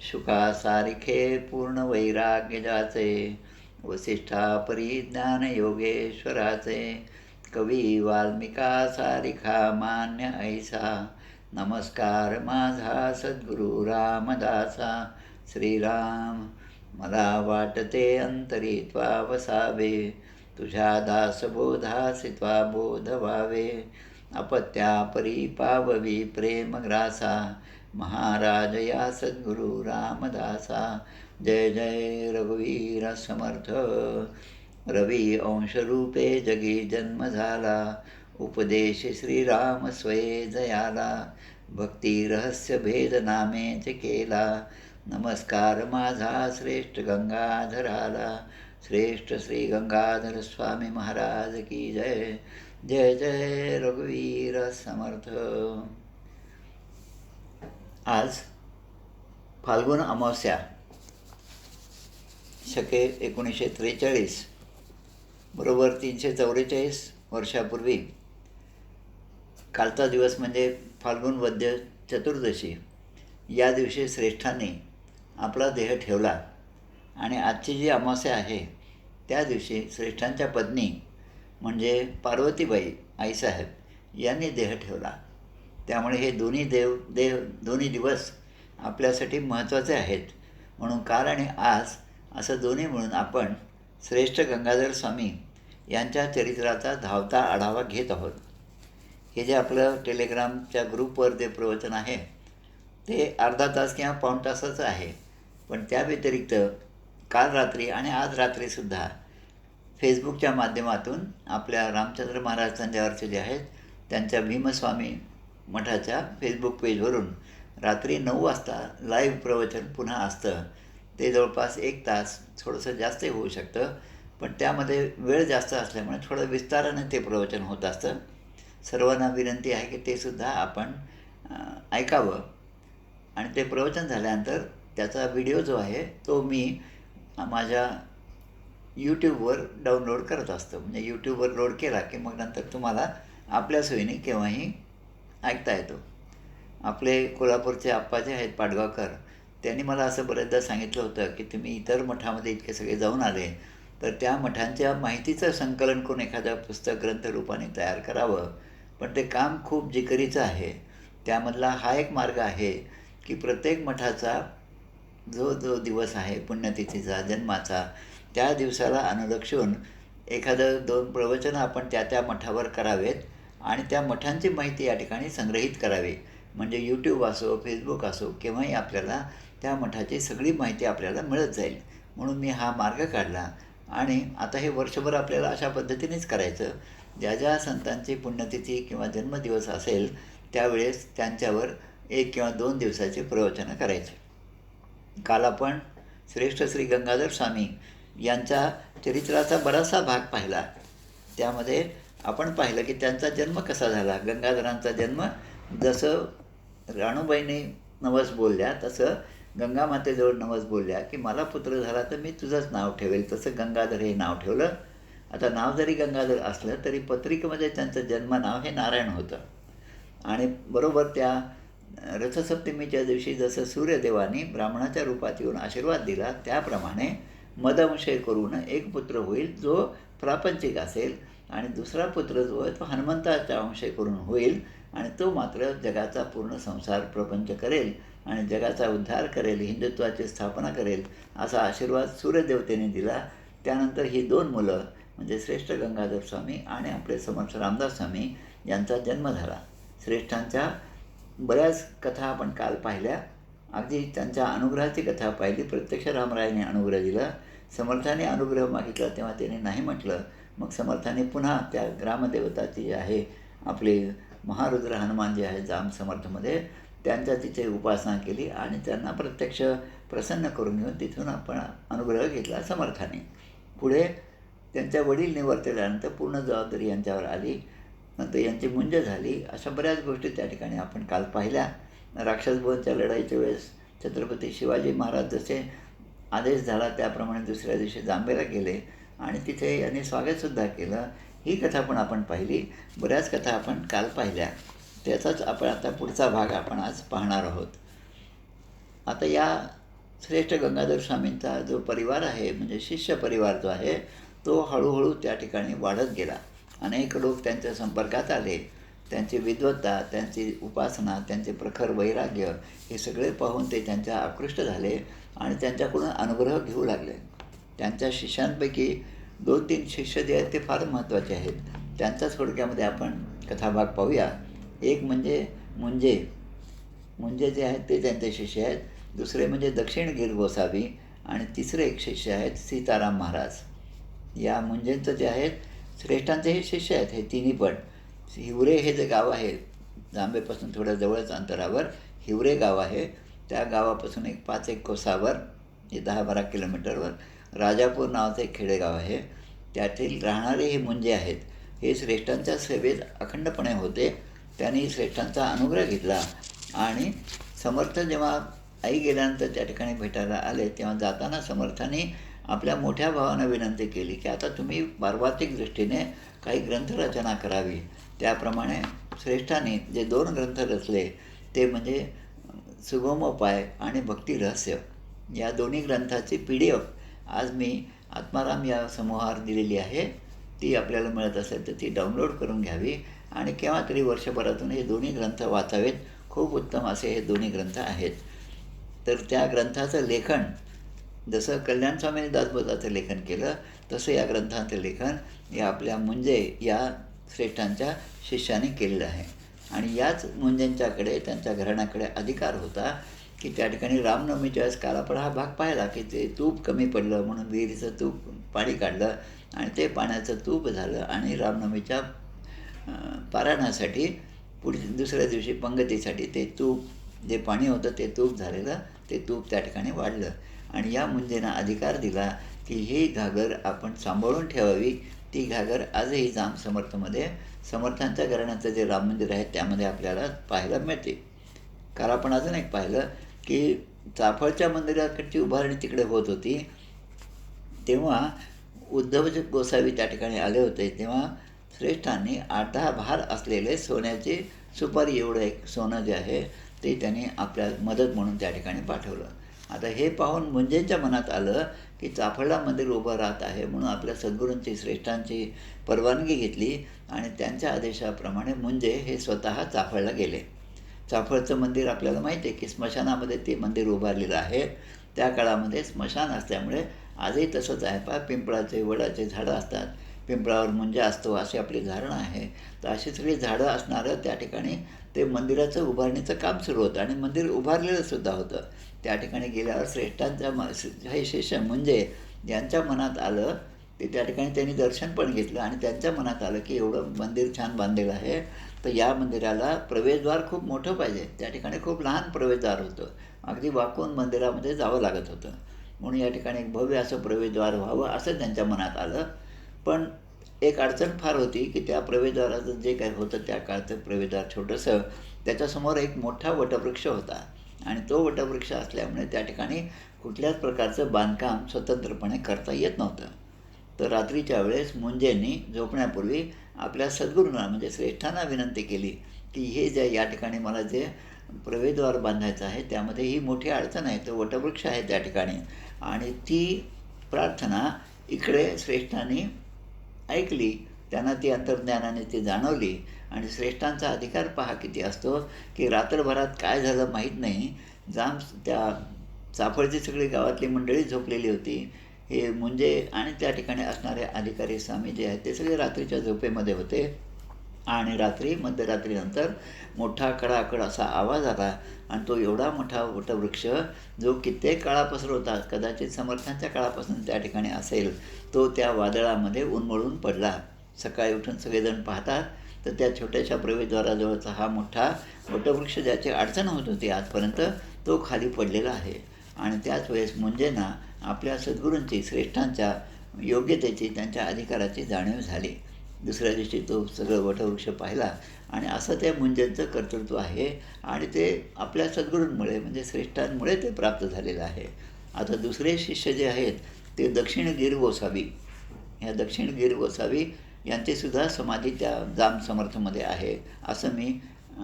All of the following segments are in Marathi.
शुकासारिखे पूर्ण वैराग्य जाचे, वसिष्ठा परिज्ञान योगेश्वराचे, कवी वाल्मिका सारिखा मान्य ऐसा, नमस्कार माझा सद्गुरू रामदासा. श्रीराम मला वाटते अंतरी त्वा वसावे, तुझ्या दासबोधासी त्वा बोध व्हावे, अपत्या परी पाववी प्रेमग्रासा, महाराज या सद्गुरू रामदासा. जय जय रघुवीर समर्थ, रवी अंशरूपे जगी जन्म झाला, उपदेश श्रीराम स्वये जयाला, भक्ती रहस्य भेद नामेच केला, नमस्कार माझा श्रेष्ठ गंगाधराला. श्रेष्ठ श्री गंगाधर स्वामी महाराज की जय. जय जय रघुवीर समर्थ. आज फाल्गुन अमावस्या शके 1943 बरोबर 344 वर्षापूर्वी कालचा दिवस म्हणजे फाल्गुन वद्य चतुर्दशी. या दिवशी श्रेष्ठांनी आपला देह ठेवला आणि आजची जी अमावस्या आहे त्या दिवशी श्रेष्ठांच्या पत्नी म्हणजे पार्वतीबाई आईसाहेब यांनी देह ठेवला. त्यामुळे हे दोन्ही दिवस आपल्यासाठी महत्त्वाचे आहेत. म्हणून काल आणि आज असं दोन्ही मिळून आपण श्रेष्ठ गंगाधर स्वामी यांच्या चरित्राचा धावता आढावा घेत आहोत. हे जे आपलं टेलिग्रामच्या ग्रुपवर जे प्रवचन आहे ते अर्धा तास किंवा पाऊण तासाचं आहे. पण त्या व्यतिरिक्त काल रात्री आणि आज रात्रीसुद्धा फेसबुकच्या माध्यमातून आपल्या रामचंद्र महाराज तंजावरचे जे आहेत त्यांच्या भीमस्वामी मठाच्या फेसबुक पेजवरून रात्री 9 वाजता लाईव्ह प्रवचन पुन्हा असतं. ते जवळपास 1 तास, थोडंसं जास्तही होऊ शकतं, पण त्यामध्ये वेळ जास्त असल्यामुळे थोडं विस्ताराने ते प्रवचन होत असतं. सर्वांना विनंती आहे की ते सुद्धा आपण ऐकावं. आणि ते प्रवचन झाल्यानंतर त्याचा व्हिडिओ जो आहे तो मी माझ्या यूट्यूबवर डाउनलोड करत असतो. म्हणजे यूट्यूबवर लोड केला की मग नंतर तुम्हाला आपल्या सोयीने केव्हाही ऐकता येतो. आपले कोल्हापूरचे आप्पा जे आहेत पाडगावकर, त्यांनी मला असं बरेचदा सांगितलं होतं की तुम्ही इतर मठामध्ये इतके सगळे जाऊन आले तर त्या मठांच्या माहितीचं संकलन करून एखादं पुस्तक ग्रंथरूपाने तयार करावं. पण ते काम खूप जिकरीचं आहे. त्यामधला हा एक मार्ग आहे की प्रत्येक मठाचा जो दिवस आहे पुण्यतिथीचा, जन्माचा, त्या दिवसाला अनुलक्षून एखादं 2 प्रवचनं आपण त्या मठावर करावेत आणि त्या मठांची माहिती या ठिकाणी संग्रहित करावी. म्हणजे यूट्यूब असो, फेसबुक असो, केव्हाही आपल्याला त्या मठाची सगळी माहिती आपल्याला मिळत जाईल. म्हणून मी हा मार्ग काढला आणि आता हे वर्षभर आपल्याला अशा पद्धतीनेच करायचं. ज्या ज्या संतांची पुण्यतिथी किंवा जन्मदिवस असेल त्यावेळेस त्यांच्यावर 1 किंवा 2 दिवसाचे प्रवचनं करायचे. काल आपण श्रेष्ठ श्री गंगाधर स्वामी यांच्या चरित्राचा बराचसा भाग पाहिला. त्यामध्ये आपण पाहिलं की त्यांचा जन्म कसा झाला. गंगाधरांचा जन्म जसं राणूबाईने नवस बोलल्या तसं गंगामातेजवळ नवस बोलल्या की मला पुत्र झाला तर मी तुझंच नाव ठेवेल. तसं गंगाधर हे नाव ठेवलं. आता नाव जरी गंगाधर असलं तरी पत्रिकेमध्ये त्यांचं जन्मनाव हे नारायण होतं. आणि बरोबर त्या रथसप्तमीच्या दिवशी जसं सूर्यदेवाने ब्राह्मणाच्या रूपात येऊन आशीर्वाद दिला त्याप्रमाणे मदंशय करून एक पुत्र होईल जो प्रापंचिक असेल आणि दुसरा पुत्र जो आहे तो हनुमंताचा अंशय करून होईल आणि तो मात्र जगाचा पूर्ण संसार प्रपंच करेल आणि जगाचा उद्धार करेल, हिंदुत्वाची स्थापना करेल असा आशीर्वाद सूर्यदेवतेने दिला. त्यानंतर ही 2 मुलं म्हणजे श्रेष्ठ गंगाधर स्वामी आणि आपले समर्थ रामदास स्वामी यांचा जन्म झाला. श्रेष्ठांच्या बऱ्याच कथा आपण काल पाहिल्या. अगदी त्यांच्या अनुग्रहाची कथा पाहिली. प्रत्यक्ष रामरायाने अनुग्रह दिला. समर्थाने अनुग्रह मागितला तेव्हा त्याने नाही म्हटलं. मग समर्थाने पुन्हा त्या ग्रामदेवताची जी आहे आपले महारुद्र हनुमान जे आहे जाम समर्थमध्ये त्यांच्या तिथे उपासना केली आणि त्यांना प्रत्यक्ष प्रसन्न करून घेऊन तिथून आपण अनुग्रह घेतला समर्थाने. पुढे त्यांच्या वडील निवर्तल्यानंतर पूर्ण जबाबदारी यांच्यावर आली. नंतर यांची मुंज झाली. अशा बऱ्याच गोष्टी त्या ठिकाणी आपण काल पाहिल्या. राक्षसभुवनच्या लढाईच्या वेळेस छत्रपती शिवाजी महाराज जसे आदेश झाला त्याप्रमाणे दुसऱ्या दिवशी जांभेला गेले आणि तिथे यांनी स्वागतसुद्धा केलं. ही कथा पण आपण पाहिली. बऱ्याच कथा आपण काल पाहिल्या. त्याचाच आपण आता पुढचा भाग आपण आज पाहणार आहोत. आता या श्रेष्ठ गंगाधर स्वामींचा जो परिवार आहे, म्हणजे शिष्य परिवार जो आहे, तो हळूहळू त्या ठिकाणी वाढत गेला. अनेक लोक त्यांच्या संपर्कात आले. त्यांची विद्वत्ता, त्यांची उपासना, त्यांचे प्रखर वैराग्य हे सगळे पाहून ते त्यांच्या आकृष्ट झाले आणि त्यांच्याकडून अनुग्रह घेऊ लागले. त्यांच्या शिष्यांपैकी 2-3 शिष्य जे आहेत ते फार महत्त्वाचे आहेत. त्यांचा थोडक्यामध्ये आपण कथाभाग पाहूया. एक म्हणजे मुंजे जे आहेत ते त्यांचे शिष्य आहेत. दुसरे म्हणजे दक्षिणगीर गोसावी आणि तिसरे एक शिष्य आहेत सीताराम महाराज. या मुंजेंचं जे आहेत श्रेष्ठांचे हे शिष्य आहेत हे तिन्ही पण. हिवरे हे जे गाव आहे, जांभेपासून थोड्या जवळच अंतरावर हिवरे गाव आहे. त्या गावापासून एक 5-1 कोसावर, हे 10-12 किलोमीटरवर राजापूर नावाचं एक खेडेगाव आहे. त्यातील राहणारे हे मुंजे आहेत. हे श्रेष्ठांच्या सेवेत अखंडपणे होते. त्यांनी श्रेष्ठांचा अनुग्रह घेतला आणि समर्थ जेव्हा आई गेल्यानंतर त्या ठिकाणी भेटायला आले, तेव्हा जाताना समर्थांनी आपल्या मोठ्या भावानं विनंती केली की आता तुम्ही पार्वातिक दृष्टीने काही ग्रंथरचना करावी. त्याप्रमाणे श्रेष्ठांनी जे 2 ग्रंथ रचले ते म्हणजे सुगमोपाय आणि भक्ती रहस्य, या दोन्ही ग्रंथाची PDF आज मी आत्माराम या समूहावर दिलेली आहे. ती आपल्याला मिळत असेल तर ती डाउनलोड करून घ्यावी आणि केव्हा तरी वर्षभरातून हे दोन्ही ग्रंथ वाचावेत. खूप उत्तम असे हे दोन्ही ग्रंथ आहेत. तर त्या ग्रंथाचं लेखन जसं कल्याण स्वामींनी दासबोधाचं लेखन केलं तसं या ग्रंथाचं लेखन या आपल्या मुंजे या श्रेष्ठांच्या शिष्याने केलेलं आहे. आणि याच मुंजेंच्याकडे, त्यांच्या घराण्याकडे अधिकार होता की त्या ठिकाणी रामनवमीच्या वेळेस कालापड हा भाग पाहिला की ते तूप कमी पडलं म्हणून विहिरीचं तूप पाणी काढलं आणि ते पाण्याचं तूप झालं आणि रामनवमीच्या पारायणासाठी दुसऱ्या दिवशी पंगतीसाठी ते तूप, जे पाणी होतं ते तूप झालेलं, ते तूप त्या ठिकाणी वाढलं. आणि या मुंजेंना अधिकार दिला की ही घागर आपण सांभाळून ठेवावी. ती घागर आजही जाम समर्थमध्ये समर्थांच्या घराण्याचं जे राम मंदिर आहे त्यामध्ये आपल्याला पाहायला मिळते. काल आपण अजून एक पाहिलं की चाफळच्या मंदिराकडची उभारणी तिकडे होत होती. तेव्हा उद्धव गोसावी त्या ठिकाणी आले होते. तेव्हा श्रेष्ठांनी 8-10 भार असलेले सोन्याची सुपारी एवढं एक सोनं जे आहे ते त्यांनी आपल्या मदत म्हणून त्या ठिकाणी पाठवलं. आता हे पाहून मुंजेंच्या मनात आलं की चाफळला मंदिर उभं राहत आहे म्हणून आपल्या सद्गुरूंची, श्रेष्ठांची परवानगी घेतली आणि त्यांच्या आदेशाप्रमाणे मुंजे हे स्वतः चाफळला गेले. चाफळचं मंदिर आपल्याला माहिती आहे की स्मशानामध्ये ते मंदिर उभारलेलं आहे. त्या काळामध्ये स्मशान असल्यामुळे आजही तसंच आहे. पिंपळाचे, वडाचे झाडं असतात, पिंपळावर मुंजा असतो अशी आपली धारणा आहे. तर अशी सगळी झाडं असणारं त्या ठिकाणी ते मंदिराचं उभारणीचं काम सुरू होतं आणि मंदिर उभारलेलं सुद्धा होतं. त्या ठिकाणी गेल्यावर श्रेष्ठांच्या हे शिष्य म्हणजे ज्यांच्या मनात आलं ते त्या ठिकाणी त्यांनी दर्शन पण घेतलं आणि त्यांच्या मनात आलं की एवढं मंदिर छान बांधलेलं आहे तर या मंदिराला प्रवेशद्वार खूप मोठं पाहिजे. त्या ठिकाणी खूप लहान प्रवेशद्वार होतं, अगदी वाकून मंदिरामध्ये जावं लागत होतं. म्हणून या ठिकाणी एक भव्य असं प्रवेशद्वार व्हावं असं त्यांच्या मनात आलं. पण एक अडचण फार होती की त्या प्रवेशद्वाराचं जे काही होतं त्या काळचं प्रवेशद्वार छोटंसं, त्याच्यासमोर एक मोठा वटवृक्ष होता आणि तो वटवृक्ष असल्यामुळे त्या ठिकाणी कुठल्याच प्रकारचं बांधकाम स्वतंत्रपणे करता येत नव्हतं. तर रात्रीच्या वेळेस मुंजेंनी झोपण्यापूर्वी आपल्या सद्गुरूंना म्हणजे श्रेष्ठांना विनंती केली की हे जे या ठिकाणी मला जे प्रवेशद्वार बांधायचं आहे त्यामध्ये ही मोठी अडचण आहे, तो वटवृक्ष आहे त्या ठिकाणी. आणि ती प्रार्थना इकडे श्रेष्ठांनी ऐकली, त्यांना ती अंतर्ज्ञानाने ती जाणवली. आणि श्रेष्ठांचा अधिकार पहा किती असतो की रात्रभरात काय झालं माहीत नाही, जाम त्या चाफळची सगळी गावातली मंडळी झोपलेली होती. हे मुंजे आणि त्या ठिकाणी असणारे अधिकारी स्वामी जे आहेत ते सगळे रात्रीच्या झोपेमध्ये होते आणि रात्री मध्यरात्रीनंतर मोठा कडाकड असा आवाज आला आणि तो एवढा मोठा वटवृक्ष जो कित्येक काळापासून होता, कदाचित समर्थांच्या काळापासून त्या ठिकाणी असेल, तो त्या वादळामध्ये उन्मळून पडला. सकाळी उठून सगळेजण पाहतात तर त्या छोट्याशा प्रवेशद्वाराजवळचा हा मोठा वटवृक्ष ज्याची अडचण होत होती आजपर्यंत तो खाली पडलेला आहे. आणि त्याच वेळेस मुंजेंना आपल्या सद्गुरूंची, श्रेष्ठांच्या योग्यतेची, त्यांच्या अधिकाराची जाणीव झाली. दुसऱ्या दिवशी तो सगळं वटवृक्ष पाहिला आणि असं त्या मुंजेंचं कर्तृत्व आहे आणि ते आपल्या सद्गुरूंमुळे म्हणजे श्रेष्ठांमुळे ते प्राप्त झालेलं आहे. आता दुसरे शिष्य जे आहेत ते दक्षिणगीर गोसावी. ह्या दक्षिणगीर गोसावी यांचीसुद्धा समाधी त्या जाम समर्थमध्ये आहे असं मी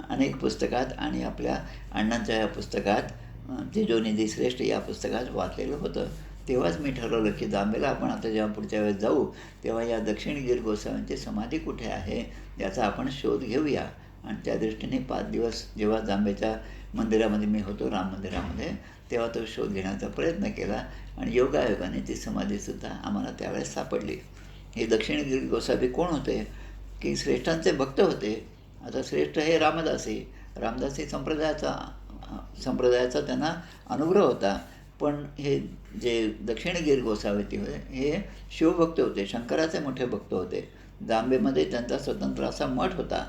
अनेक पुस्तकात आणि आपल्या अण्णांच्या या पुस्तकात तेजोनिधी श्रेष्ठ या पुस्तकात वाचलेलं होतं. तेव्हाच मी ठरवलं की जांबेला आपण आता जेव्हा पुढच्या वेळेस जाऊ तेव्हा या दक्षिणगीर गोसाव्यांची समाधी कुठे आहे याचा आपण शोध घेऊया. आणि त्या दृष्टीने 5 दिवस जेव्हा जांबेच्या मंदिरामध्ये मी होतो, राम मंदिरामध्ये, तेव्हा तो शोध घेण्याचा प्रयत्न केला आणि योगायोगाने ती समाधीसुद्धा आम्हाला त्यावेळेस सापडली. हे दक्षिणगीर गोसावी कोण होते की श्रेष्ठांचे भक्त होते. आता श्रेष्ठ हे रामदासी संप्रदायाचा त्यांना अनुग्रह होता. पण हे जे दक्षिणगीर गोसावी होते हे शिवभक्त होते, शंकराचे मोठे भक्त होते. जांबेमध्ये त्यांचा स्वतंत्र असा मठ होता.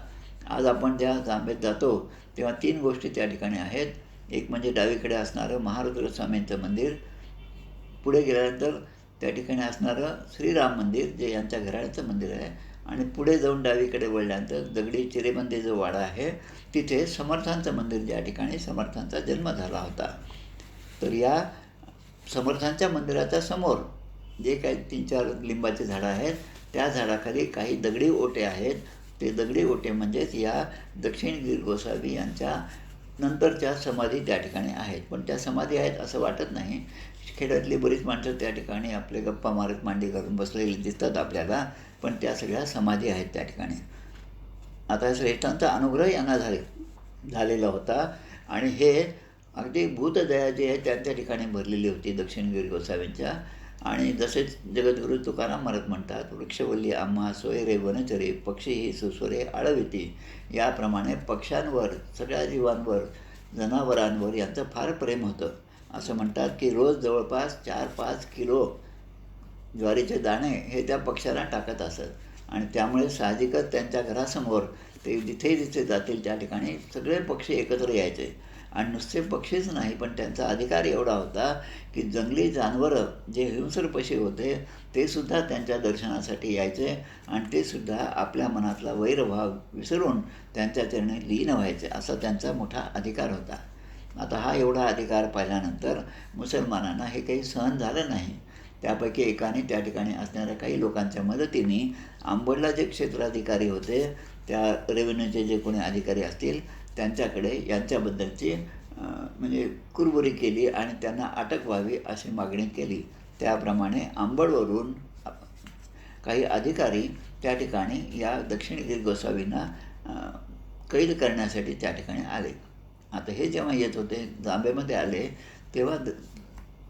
आज आपण ज्या जांबेत जातो तेव्हा 3 गोष्टी त्या ठिकाणी आहेत. एक म्हणजे डावीकडे असणारं महारुद्र स्वामींचं मंदिर, पुढे गेल्यानंतर त्या ठिकाणी असणारं श्रीराम मंदिर जे यांच्या घराण्याचं मंदिर आहे, आणि पुढे जाऊन डावीकडे वळल्यानंतर दगडी चिरेबंदी जो वाडा आहे तिथे समर्थांचं मंदिर, ज्या ठिकाणी समर्थांचा जन्म झाला होता. तर या समर्थांच्या मंदिराच्या समोर जे काही 3-4 लिंबाचे झाडं आहेत त्या झाडाखाली काही दगडी ओटे आहेत. ते दगडी ओटे म्हणजेच या दक्षिणगीर गोसावी यांच्या नंतरच्या समाधी त्या ठिकाणी आहेत. पण त्या समाधी आहेत असं वाटत नाही. खेड्यातली बरीच माणसं त्या ठिकाणी आपले गप्पा मारत मांडी घालून बसलेली दिसतात आपल्याला, पण त्या सगळ्या समाधी आहेत त्या ठिकाणी. आता श्रेष्ठांचा अनुग्रह यांना झालेला होता आणि हे अगदी भूतदया जी आहे त्या ठिकाणी भरलेली होती दक्षिणगीर गोसाव्यांच्या. आणि जसेच जगद्गुरू तुकाराम महाराज म्हणतात, वृक्षवल्ली आम्हा सोय रे वनचरे, पक्षी ही सुस्वरे आळविती. याप्रमाणे पक्ष्यांवर, सगळ्या जीवांवर, जनावरांवर यांचं फार प्रेम होतं. असं म्हणतात की रोज जवळपास 4-5 किलो ज्वारीचे दाणे हे त्या पक्ष्याला टाकत असत आणि त्यामुळे साहजिकच त्यांच्या घरासमोर ते जिथे जातील त्या ठिकाणी सगळे पक्षी एकत्र यायचे. आणि नुसते पक्षीच नाही, पण त्यांचा अधिकार एवढा होता की जंगली जनावरं जे हिंस्र पक्षी होते ते सुद्धा त्यांच्या दर्शनासाठी यायचे आणि ते सुद्धा आपल्या मनातला वैरभाव विसरून त्यांच्या चरणी लीन व्हायचे. असा त्यांचा मोठा अधिकार होता. आता हा एवढा अधिकार पाहिल्यानंतर मुसलमानांना हे काही सहन झालं नाही. त्यापैकी एकाने त्या ठिकाणी असणाऱ्या काही लोकांच्या मदतीने अंबडला जे क्षेत्राधिकारी होते, त्या रेव्हेन्यूचे जे कोणी अधिकारी असतील त्यांच्याकडे यांच्याबद्दलची म्हणजे कुरबुरी केली आणि त्यांना अटक व्हावी अशी मागणी केली. त्याप्रमाणे अंबडवरून काही अधिकारी त्या ठिकाणी या दक्षिणगीर गोसावींना कैद करण्यासाठी त्या ठिकाणी आले. आता हे जेव्हा येत होते, जांबेमध्ये आले, तेव्हा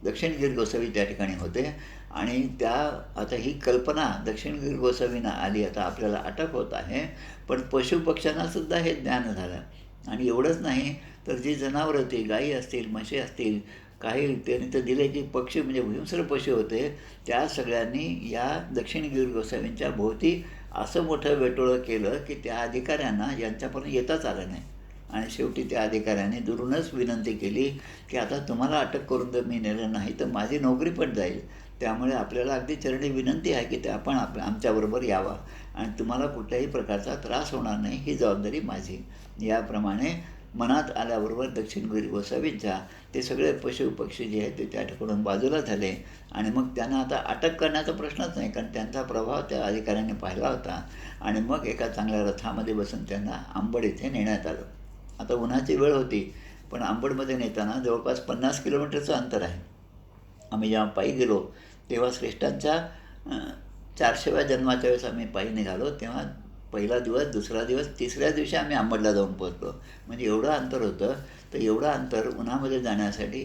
दक्षिणगीर गोसावी त्या ठिकाणी होते आणि आता ही कल्पना दक्षिणगीर गोसावींना आली, आता आपल्याला अटक होत आहे. पण पशुपक्ष्यांनासुद्धा हे ज्ञान झालं. आणि एवढंच नाही तर जी जनावरं होती, गायी असतील, म्हशी असतील, काही त्यांनी तर दिले की पक्षी म्हणजे हिंस्र पशु होते, त्या सगळ्यांनी या दक्षिणगीर गोसावींच्या भोवती असं मोठं वेटोळं केलं की त्या अधिकाऱ्यांना यांच्यापर्यंत येताच आलं नाही. आणि शेवटी त्या अधिकाऱ्याने दुरूनच विनंती केली की आता तुम्हाला अटक करून जर मी नेलं नाही तर माझी नोकरी पण जाईल. त्यामुळे आपल्याला अगदी चरणी विनंती आहे की ते आपण आमच्याबरोबर यावा आणि तुम्हाला कुठल्याही प्रकारचा त्रास होणार नाही, ही जबाबदारी माझी. याप्रमाणे मनात आल्याबरोबर दक्षिणगीर गोसावींच्या ते सगळे पशुपक्षी जे आहेत ते त्या ठिकाणून बाजूला झाले आणि मग त्यांना आता अटक करण्याचा प्रश्नच नाही, कारण त्यांचा प्रभाव त्या अधिकाऱ्यांनी पाहिला होता. आणि मग एका चांगल्या रथामध्ये बसून त्यांना अंबड इथे नेण्यात आलं. आता उन्हाची वेळ होती, पण अंबडमध्ये नेताना जवळपास 50 किलोमीटरचं अंतर आहे. आम्ही जेव्हा पायी गेलो तेव्हा श्रेष्ठांच्या 400व्या जन्माच्या वेळेस आम्ही पायी निघालो, तेव्हा पहिला दिवस, दुसरा दिवस, तिसऱ्या दिवशी आम्ही अंबडला जाऊन पोहोचलो. म्हणजे एवढं अंतर होतं. तर एवढं अंतर उन्हामध्ये जाण्यासाठी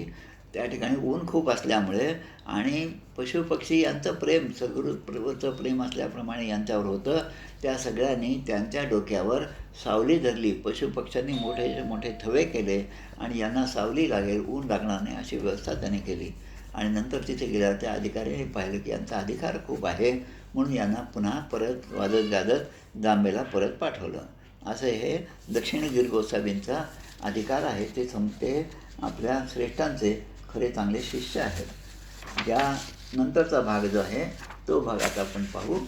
त्या ठिकाणी ऊन खूप असल्यामुळे आणि पशुपक्षी यांचं प्रेम, सद्गुरूचं प्रेम असल्याप्रमाणे यांच्यावर होतं. त्या सगळ्यांनी त्यांच्या डोक्यावर सावली धरली. पशुपक्ष्यांनी मोठे मोठे थवे केले आणि यांना सावली लागेल, ऊन लागणार नाही अशी व्यवस्था त्यांनी केली. आणि नंतर तिथे गेल्यावर त्या अधिकाऱ्याने पाहिलं की यांचा अधिकार खूप आहे, म्हणून यांना पुन्हा परत वाजत गाजत जांबेला परत पाठवलं. असं हे दक्षिणगीर गोसावींचा अधिकार आहे. ते आपल्या श्रेष्ठांचे खरे चांगले शिष्य आहेत. यानंतरचा भाग जो आहे तो भाग आता आपण पाहू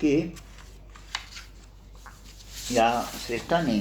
की या श्रेष्ठांनी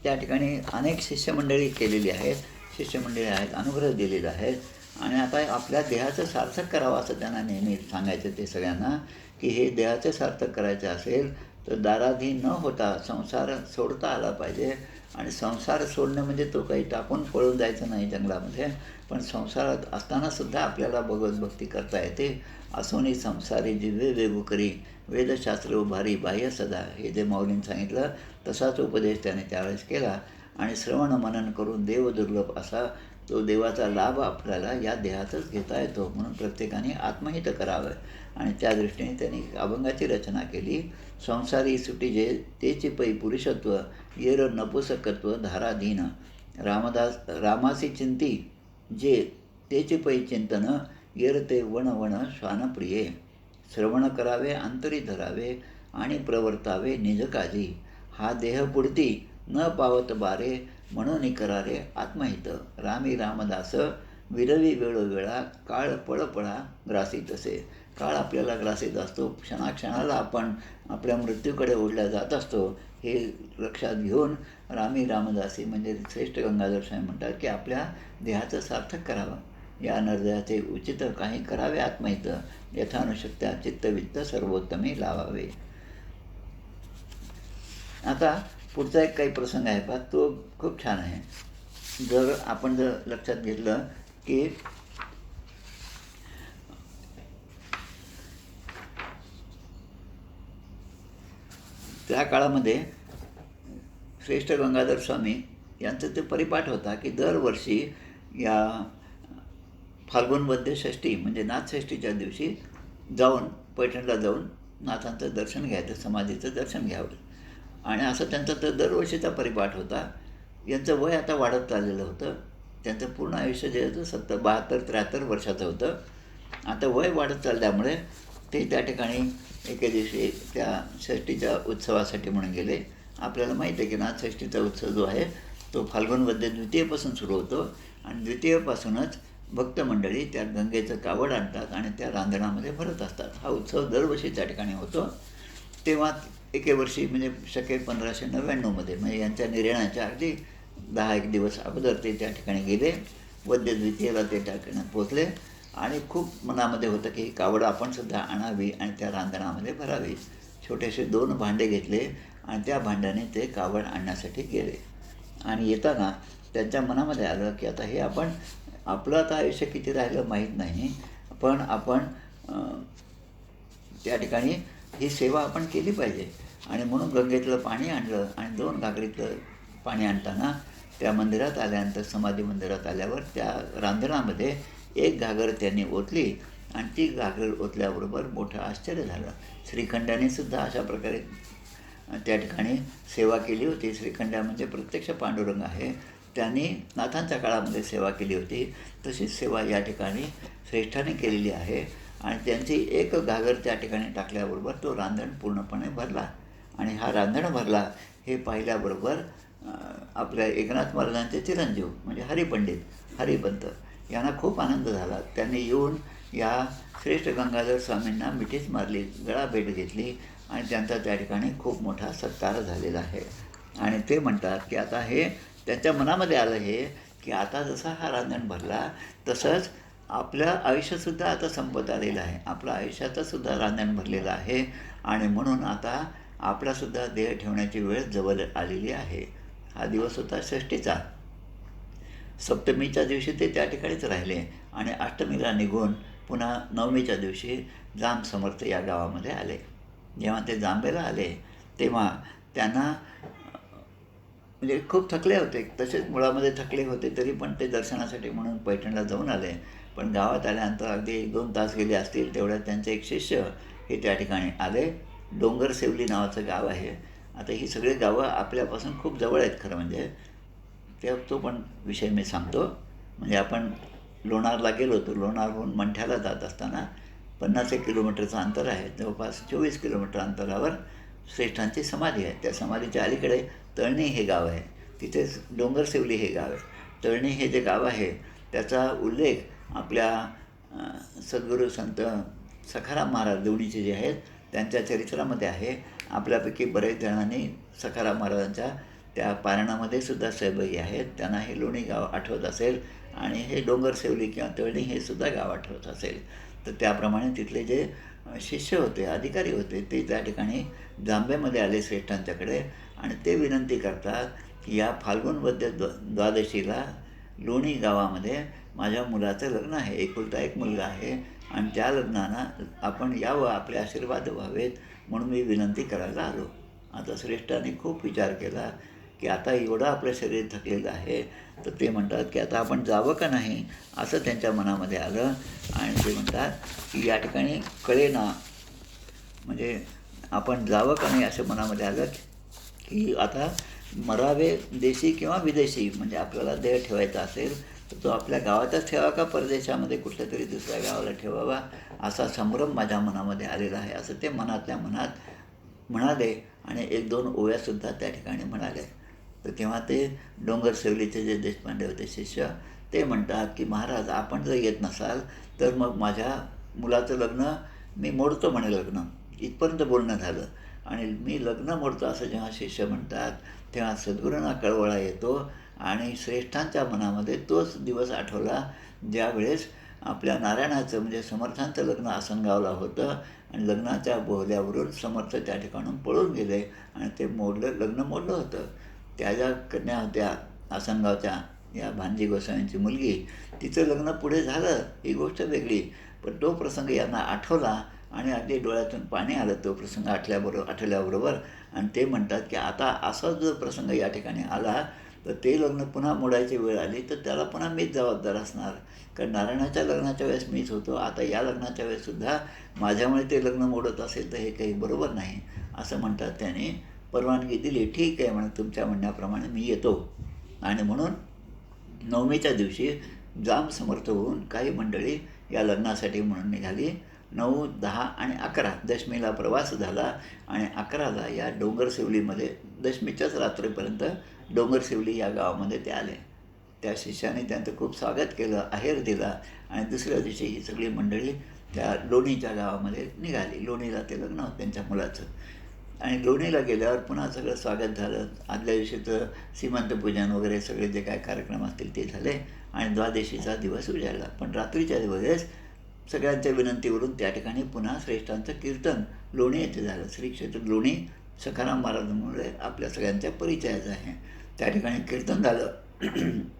त्या ठिकाणी अनेक शिष्यमंडळी केलेली आहेत, शिष्यमंडळी आहेत, अनुग्रह दिलेले आहेत. आणि आता आपल्या देहाचं सार्थक करावं असं त्यांना नेहमी सांगायचं ते सगळ्यांना की हे देहाचं सार्थक करायचं असेल तर दाराधी न होता संसार सोडता आला पाहिजे आणि संसार सोडणं म्हणजे तो काही टाकून पळून जायचं नाही जंगलामध्ये, पण संसारात असतानासुद्धा आपल्याला भगवत भक्ती करता येते. असूनही संसारी जिव्हे वेगू करी, वेदशास्त्र उभारी बाह्य सदा, हे जे माऊलींनी सांगितलं तसाच उपदेश त्याने त्यावेळेस केला. आणि श्रवण मनन करून देव दुर्लभ असा तो देवाचा लाभ आपल्याला या देहातच घेता येतो. म्हणून प्रत्येकाने आत्महित करावं. आणि त्या दृष्टीने त्यांनी अभंगाची रचना केली. संसारी सुटी जे तेची पै पुरुषत्व, येर नपुसकत्व धाराधीन, रामासी चिंती जे तेचे पै चिंतन, येर ते वण वण श्वानप्रिये, श्रवण करावे अंतरी धरावे आणि प्रवर्तावे निज काजी, हा देह पुढती न पावत बारे, म्हणून करारे आत्महित, रामी रामदास विरवी वेळोवेळा, काळ पळपळा ग्रासी तसे. काळ आपल्याला ग्रासीत असतो, क्षणाक्षणाला आपण आपल्या मृत्यूकडे ओढल्या जात असतो. हे लक्षात घेऊन रामी रामदासी म्हणजे श्रेष्ठ गंगाधर स्वामी म्हणतात की आपल्या देहाचं सार्थक करावं, या नरदेहाचे उचित काही करावे आत्महित, यथानुशक्त्या चित्तवित्त सर्वोत्तमे लावावे. आता पुढचा एक काही प्रसंग आहे पहा, तो खूप छान आहे. आपण जर लक्षात घेतलं की त्या काळामध्ये श्रेष्ठ गंगाधर स्वामी यांचं ते परिपाठ होता की दरवर्षी या फाल्गुन वद्य षष्ठी म्हणजे नाथषष्ठीच्या दिवशी जाऊन पैठणला जाऊन नाथांचं दर्शन घ्यायचं, समाधीचं दर्शन घ्यावं. आणि असं त्यांचा तर दरवर्षीचा परिपाठ होता. यांचं वय आता वाढत चाललेलं होतं. त्यांचं पूर्ण आयुष्य जे होतं 72-73 वर्षाचं होतं. आता वय वाढत चालल्यामुळे ते त्या ठिकाणी एके दिवशी त्या षष्ठीच्या उत्सवासाठी म्हणून गेले. आपल्याला माहीत आहे की नाथषष्ठीचा उत्सव जो आहे तो फाल्गुन वद्य द्वितीयेपासून सुरू होतो आणि द्वितीयेपासूनच भक्त मंडळी त्या गंगेचं कावड आणतात आणि त्या रांजणामध्ये भरत असतात. हा उत्सव दरवर्षी त्या ठिकाणी होतो. तेव्हा एके वर्षी म्हणजे शके 1599मध्ये म्हणजे यांच्या निर्याणाच्या अगदी 10-1 दिवस अगोदर ते त्या ठिकाणी गेले. वद्य द्वितीयेला ते त्या ठिकाणी पोचले आणि खूप मनामध्ये होतं की ही कावड आपण सुद्धा आणावी आणि त्या रांजणामध्ये भरावी. छोटेसे 2 भांडे घेतले आणि त्या भांड्याने ते कावड आणण्यासाठी गेले. आणि येताना त्यांच्या मनामध्ये आलं की आता हे आपलं आता आयुष्य किती राहिलं माहीत नाही, पण आपण त्या ठिकाणी ही सेवा आपण केली पाहिजे. आणि म्हणून गंगेतलं पाणी आणलं आणि 2 घागरीतलं पाणी आणताना त्या मंदिरात आल्यानंतर समाधी मंदिरात आल्यावर त्या रांजणामध्ये 1 घागर त्यांनी ओतली आणि ती घागर ओतल्याबरोबर मोठं आश्चर्य झालं. श्रीखंडाने सुद्धा अशा प्रकारे त्या ठिकाणी सेवा केली होती. श्रीखंडा म्हणजे प्रत्यक्ष पांडुरंग आहे. त्यांनी नाथांच्या काळामध्ये सेवा केली होती. तशीच सेवा या ठिकाणी श्रेष्ठाने केलेली आहे. आणि त्यांची 1 घागर त्या ठिकाणी टाकल्याबरोबर तो रांजण पूर्णपणे भरला. आणि हा रांजण भरला हे पाहिल्याबरोबर आपल्या एकनाथ महाराजांचे चिरंजीव म्हणजे हरिपंडित हरिपंत यांना खूप आनंद झाला. त्यांनी येऊन या श्रेष्ठ गंगाधर स्वामींना मिठीच मारली, गळा भेट घेतली आणि त्यांचा त्या ठिकाणी खूप मोठा सत्कार झालेला आहे. आणि ते म्हणतात की आता हे त्यांच्या मनामध्ये आलं हे की आता जसा हा रांजण भरला तसंच आपलं आयुष्यसुद्धा आता संपत आलेलं आहे. आपलं आयुष्याचंसुद्धा रांजण भरलेलं आहे आणि म्हणून आता आपलासुद्धा देह ठेवण्याची वेळ जवळ आलेली आहे. हा दिवस होता षष्ठीचा. सप्तमीच्या दिवशी ते त्या ठिकाणीच राहिले आणि अष्टमीला निघून पुन्हा नवमीच्या दिवशी जांब समर्थ या गावामध्ये आले. जेव्हा ते जांबेला आले तेव्हा त्यांना म्हणजे खूप थकले होते. तसेच मुळामध्ये थकले होते तरी पण ते दर्शनासाठी म्हणून पैठणला जाऊन आले. पण गावात आल्यानंतर अगदी 1-2 तास गेले असतील तेवढ्यात त्यांचे एक शिष्य हे त्या ठिकाणी आले. डोंगरसेवली नावाचं गाव आहे. आता ही सगळी गावं आपल्यापासून खूप जवळ आहेत खरं म्हणजे. तो पण विषय मी सांगतो. म्हणजे आपण लोणारला गेलो होतो. लोणारहून मंठ्याला जात असताना 50 किलोमीटरचं अंतर आहे. जवळपास 24 किलोमीटर अंतरावर श्रेष्ठांची समाधी आहे. त्या समाधीच्या अलीकडे तळणी हे गाव आहे. तिथेच डोंगरसेवली हे गाव आहे. तळणी हे जे गाव आहे त्याचा उल्लेख आपल्या सद्गुरू संत सखाराम महाराज देवडीचे जे आहेत त्यांच्या चरित्रामध्ये आहे. आपल्यापैकी बरेच जणांनी सखाराम महाराजांच्या त्या पारायणामध्ये सुद्धा सहभागी आहेत. त्यांना हे लोणी गाव आठवत असेल आणि हे डोंगरसेवली किंवा तळणी हे सुद्धा गाव आठवत असेल. तर त्याप्रमाणे तिथले जे शिष्य होते, अधिकारी होते, ते त्या ठिकाणी जांबेमध्ये आले श्रेष्ठांच्याकडे आणि ते विनंती करतात या फाल्गुन वद्य द्वादशीला लोणी गावामध्ये माझ्या मुलाचं लग्न आहे. एकुलता एक मुलगा आहे आणि त्या लग्नाला आपण यावं, आपले आशीर्वाद व्हावेत म्हणून मी विनंती करायला आलो. आता श्रेष्ठांनी खूप विचार केला की आता एवढं आपलं शरीर थकलेलं आहे, तर ते म्हणतात की आता आपण जावं का नाही, असं त्यांच्या मनामध्ये आलं. आणि ते म्हणतात की या ठिकाणी कळेना, म्हणजे आपण जावं का नाही असं मनामध्ये आलं की आता मरावे देशी किंवा विदेशी, म्हणजे आपल्याला देह ठेवायचा असेल तर तो आपल्या गावातच ठेवा का परदेशामध्ये कुठल्या तरी दुसऱ्या गावाला ठेवावा, असा संभ्रम माझ्या मनामध्ये आलेला आहे, असं ते मनातल्या मनात म्हणाले. आणि एक दोन ओव्यासुद्धा त्या ठिकाणी म्हणाले. तर तेव्हा ते डोंगर सेवलीचे जे देशपांडे होते शिष्य, ते म्हणतात की महाराज आपण जर येत नसाल तर मग माझ्या मुलाचं लग्न मी मोडतो म्हणे. लग्न इथपर्यंत बोलणं झालं. आणि मी लग्न मोडतो असं जेव्हा शिष्य म्हणतात तेव्हा सद्गुरूंना कळवळा येतो. आणि श्रेष्ठांच्या मनामध्ये तोच दिवस आठवला ज्यावेळेस आपल्या नारायणाचं म्हणजे समर्थांचं लग्न आसनगावला होतं आणि लग्नाच्या बोहल्यावरून समर्थ त्या ठिकाणून पळून गेले आणि ते लग्न मोडलं होतं. त्या ज्या कन्या होत्या आसनगावच्या, या भानजी गोसावींची मुलगी, तिचं लग्न पुढे झालं ही गोष्ट वेगळी, पण तो प्रसंग यांना आठवला आणि अगदी डोळ्यातून पाणी आलं तो प्रसंग आठवल्याबरोबर. आणि ते म्हणतात की आता असा जो प्रसंग या ठिकाणी आला तर ते लग्न पुन्हा मोडायची वेळ आली तर त्याला पुन्हा मीच जबाबदार असणार, कारण नारायणाच्या लग्नाच्या वेळेस मीच होतो, आता या लग्नाच्या वेळेससुद्धा माझ्यामुळे ते लग्न मोडत असेल तर हे काही बरोबर नाही, असं म्हणतात. त्यांनी परवानगी दिली. ठीक आहे म्हणे, तुमच्या म्हणण्याप्रमाणे मी येतो. आणि म्हणून नवमीच्या दिवशी जाम समर्थ होऊन काही मंडळी या लग्नासाठी म्हणून निघाली. 9, 10 आणि 11 दशमीला प्रवास झाला आणि 11ला या डोंगरशिवलीमध्ये दशमीच्याच रात्रीपर्यंत डोंगरशिवली या गावामध्ये ते आले. त्या शिष्याने त्यांचं खूप स्वागत केलं, आहेर दिला आणि दुसऱ्या दिवशी ही सगळी मंडळी त्या लोणीच्या गावामध्ये निघाली. लोणीला ते लग्न होतं त्यांच्या मुलाचं. आणि लोणीला गेल्यावर पुन्हा सगळं स्वागत झालं. आदल्या दिवशीचं सीमंतपूजन वगैरे सगळे जे काय कार्यक्रम असतील ते झाले आणि द्वादशीचा दिवस उजाडला. पण रात्रीच्या वेळेस सगळ्यांच्या विनंतीवरून त्या ठिकाणी पुन्हा श्रेष्ठांचं कीर्तन लोणी येथे झालं. श्री क्षेत्र लोणी सखाराम महाराजांमुळे आपल्या सगळ्यांच्या परिचयाचं आहे. त्या ठिकाणी कीर्तन झालं.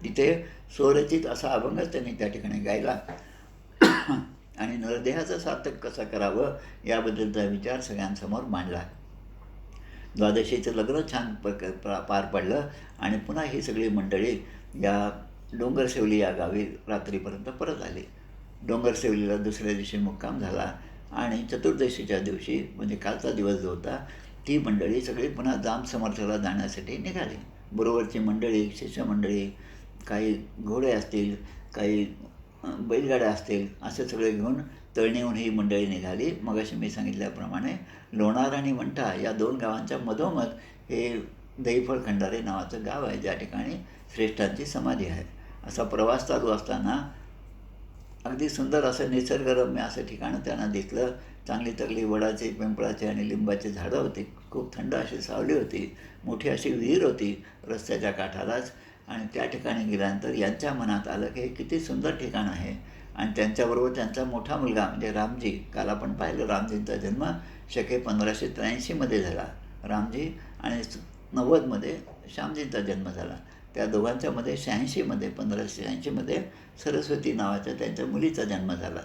तिथे स्वरचित असा अभंग त्यांनी त्या ठिकाणी गायला आणि नरदेहाचं सार्थक कसं करावं याबद्दलचा विचार सगळ्यांसमोर मांडला. द्वादशीचं लग्न छान पार पडलं आणि पुन्हा ही सगळी मंडळी या डोंगरशिवली या गावी रात्रीपर्यंत परत आली. डोंगरशिवलीला दुसऱ्या दिवशी मुक्काम झाला आणि चतुर्दशीच्या दिवशी म्हणजे कालचा दिवस जो होता ती मंडळी सगळी पुन्हा जाम समर्थाला जाण्यासाठी निघाली. बरोबरची मंडळी, शिष्यमंडळी, काही घोडे असतील, काही बैलगाड्या असतील, असे सगळे घेऊन तळणीहून ही मंडळी निघाली. मगाशी मी सांगितल्याप्रमाणे लोणार आणि मंठा या 2 गावांच्या मधोमध हे दहीफळ खंडारे नावाचं गाव आहे, ज्या ठिकाणी श्रेष्ठांची समाधी आहे. असा प्रवास चालू असताना अगदी सुंदर असं निसर्गरम्य असं ठिकाणं त्यांना दिसलं. चांगली तगली वडाची, पिंपळाची आणि लिंबाची झाडं होती. खूप थंड अशी सावली होती. मोठी अशी विहीर होती रस्त्याच्या काठालाच. आणि त्या ठिकाणी गेल्यानंतर यांच्या मनात आलं की हे किती सुंदर ठिकाण आहे. आणि त्यांच्याबरोबर त्यांचा मोठा मुलगा म्हणजे रामजी, काल आपण पाहिलं रामजींचा जन्म शके 1583मध्ये झाला रामजी, आणि 90मध्ये श्यामजींचा जन्म झाला. त्या दोघांच्यामध्ये 86मध्ये 1586मध्ये सरस्वती नावाच्या त्यांच्या मुलीचा जन्म झाला.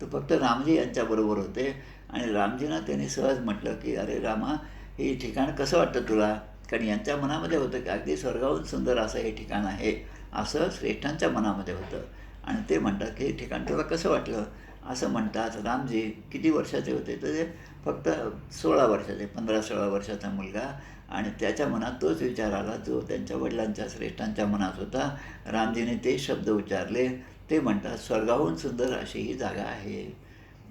तर फक्त रामजी यांच्याबरोबर होते आणि रामजींना त्यांनी सहज म्हटलं की अरे रामा, हे ठिकाण कसं वाटतं तुला? कारण यांच्या मनामध्ये होतं की अगदी स्वर्गाहून सुंदर असं हे ठिकाण आहे, असं श्रेष्ठांच्या मनामध्ये होतं. आणि ते म्हणतात की हे ठिकाण तुला कसं वाटलं? असं म्हणतात. रामजी किती वर्षाचे होते? तर ते फक्त 16 वर्षाचे, 15-16 वर्षाचा मुलगा. आणि त्याच्या मनात तोच विचार आला जो त्यांच्या वडिलांच्या श्रेष्ठांच्या मनात होता. रामजीने ते शब्द उच्चारले. ते म्हणतात स्वर्गाहून सुंदर अशी ही जागा आहे.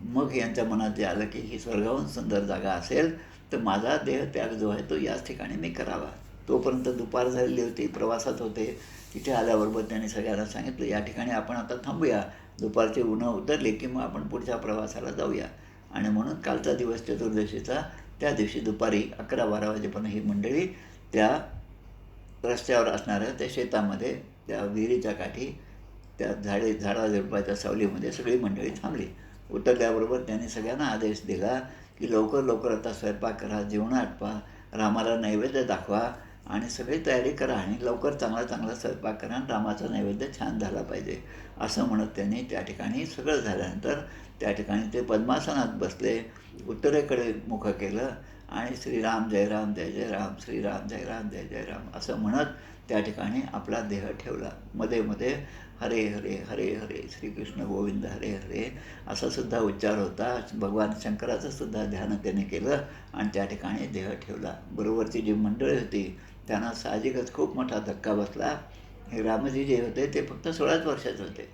मग यांच्या मनात जे आलं की ही स्वर्गाहून सुंदर जागा असेल तर माझा देहत्याग जो आहे तो याच ठिकाणी मी करावा. तोपर्यंत दुपार झालेली होती, प्रवासात होते. तिथे आल्याबरोबर त्यांनी सगळ्यांना सांगितलं या ठिकाणी आपण आता थांबूया, दुपारची उन्हं उतरली की मग आपण पुढच्या प्रवासाला जाऊया. आणि म्हणून कालचा दिवस चतुर्दशीचा, त्या दिवशी दुपारी 11-12 वाजेपर्यंत ही मंडळी त्या रस्त्यावर असणाऱ्या त्या शेतामध्ये, त्या विहिरीच्या काठी, त्या झाडाझुडपाच्या सावलीमध्ये सगळी मंडळी थांबली. उतरल्याबरोबर त्यांनी सगळ्यांना आदेश दिला की लवकर लवकर आता स्वयंपाक करा, जेवणं आटपा, रामाला नैवेद्य दाखवा आणि सगळी तयारी करा आणि लवकर चांगला चांगला स्वयंपाक करा आणि रामाचा नैवेद्य छान झाला पाहिजे असं म्हणत त्यांनी त्या ठिकाणी सगळं झाल्यानंतर त्या ठिकाणी ते पद्मासनात बसले, उत्तरेकडे मुख केलं आणि श्रीराम जय राम जय जय राम, श्रीराम जय राम जय जय राम असं म्हणत त्या ठिकाणी आपला देह ठेवला. मध्ये मध्ये हरे हरे हरे हरे श्रीकृष्ण गोविंद हरे हरे असा सुद्धा उच्चार होता. भगवान शंकराचं सुद्धा ध्यान त्याने केलं आणि त्या ठिकाणी देह ठेवला. बरोबरची जी मंडळी होती त्यांना साहजिकच खूप मोठा धक्का बसला. हे रामजी जे होते ते फक्त 16च वर्षाचे होते.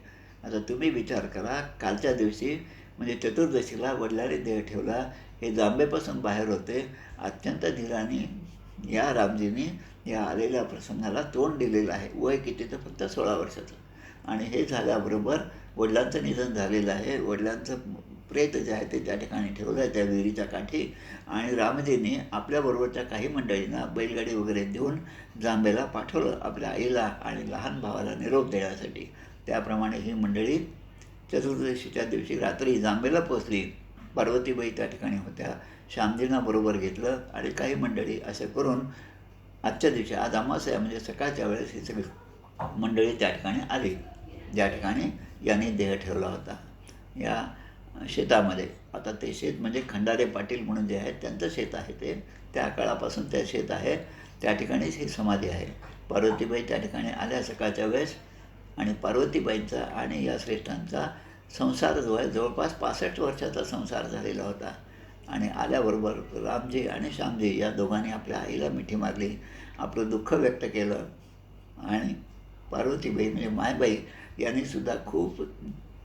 आता तुम्ही विचार करा, कालच्या दिवशी म्हणजे चतुर्दशीला वडिलांनी देह ठेवला. हे जांबेपासून बाहेर होते. अत्यंत धीराने या रामजींनी या आलेल्या प्रसंगाला तोंड दिलेलं आहे. वय किती तर फक्त 16 वर्षाचं. आणि हे झाल्याबरोबर वडिलांचं निधन झालेलं आहे. वडिलांचं प्रेत जे आहे ते त्या ठिकाणी ठेवलं आहे त्या विहिरीच्या काठी. आणि रामजींनी आपल्याबरोबरच्या काही मंडळींना बैलगाडी वगैरे देऊन जांबेला पाठवलं आपल्या आईला आणि लहान भावाला निरोप देण्यासाठी. त्याप्रमाणे ही मंडळी चतुर्दशीच्या दिवशी रात्री जांबेला पोचली. पार्वतीबाई त्या ठिकाणी होत्या. श्यामजींना बरोबर घेतलं आणि काही मंडळी असे करून आजच्या दिवशी, आज अमावस्या म्हणजे सकाळच्या वेळेस ही सगळी मंडळी त्या ठिकाणी आली ज्या ठिकाणी यांनी देह ठेवला होता या शेतामध्ये. आता ते शेत म्हणजे खंडारे पाटील म्हणून जे आहेत त्यांचं शेत आहे. ते त्या काळापासून ते शेत आहे. त्या ठिकाणीच ही समाधी आहे. पार्वतीबाई त्या ठिकाणी आल्या सकाळच्या वेळेस आणि पार्वतीबाईंचा आणि या श्रेष्ठांचा संसार जो आहे जवळपास 65 वर्षाचा संसार झालेला होता. आणि आल्याबरोबर रामजी आणि श्यामजी या दोघांनी आपल्या आईला मिठी मारली, आपलं दुःख व्यक्त केलं. आणि पार्वतीबाई म्हणजे मायबाई यांनीसुद्धा खूप